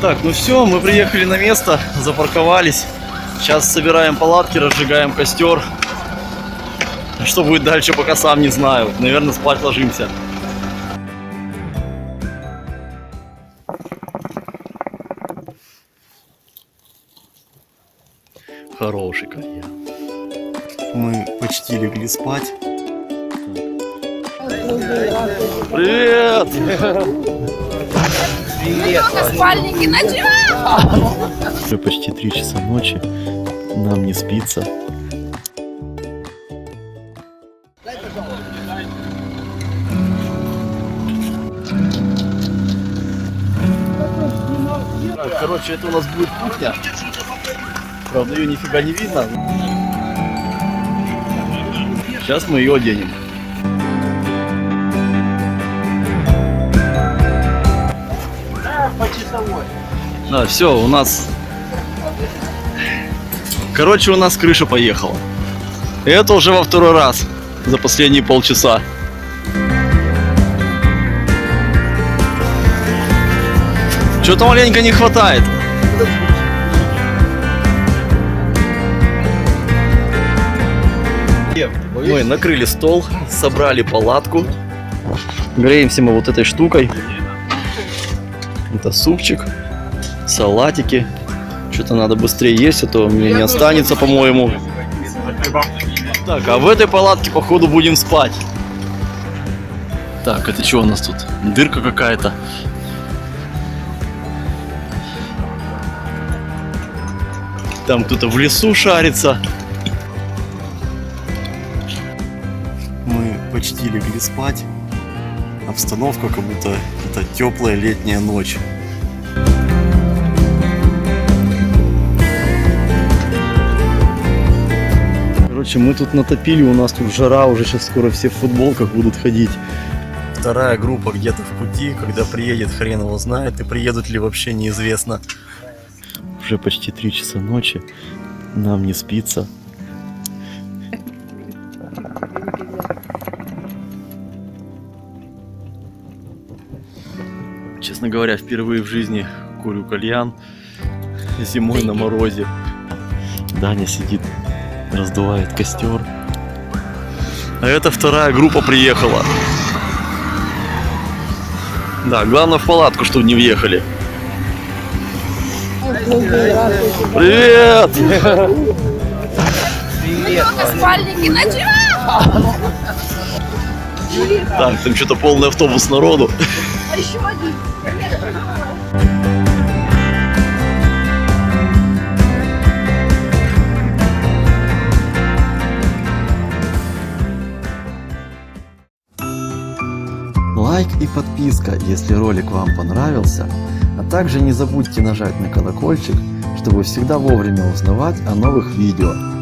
Так, ну все, мы приехали на место, запарковались. Сейчас собираем палатки, разжигаем костер. Что будет дальше, пока сам не знаю. Наверное, спать ложимся. Хороший кальян. Мы почти легли спать. Привет! Спальники ночевать! Уже почти 3 часа ночи. Нам не спится. Короче, это у нас будет кухня. Правда, ее нифига не видно. Сейчас мы ее оденем. Да, все, у нас... Короче, у нас крыша поехала. И это уже во второй раз за последние полчаса. Что-то маленько не хватает. Мы накрыли стол, собрали палатку. Греемся мы вот этой штукой. Это супчик, салатики. Что-то надо быстрее есть, а то мне не останется, по-моему. Так, а в этой палатке, походу, будем спать. Так, это что у нас тут? Дырка какая-то. Там кто-то в лесу шарится. Мы почти легли спать. Обстановка как будто это теплая летняя ночь. Короче, мы тут натопили, у нас тут жара, уже сейчас скоро все в футболках будут ходить. Вторая группа где-то в пути, когда приедет, хрен его знает, и приедут ли вообще неизвестно. Уже почти 3 часа ночи, нам не спится. Честно говоря, впервые в жизни курю кальян зимой на морозе. Даня сидит, раздувает костер. А это вторая группа приехала. Да, главное в палатку, чтобы не въехали. Привет! Спальники ночевать! Так, там что-то полный автобус народу. А еще один. Лайк и подписка, если ролик вам понравился, а также не забудьте нажать на колокольчик, чтобы всегда вовремя узнавать о новых видео.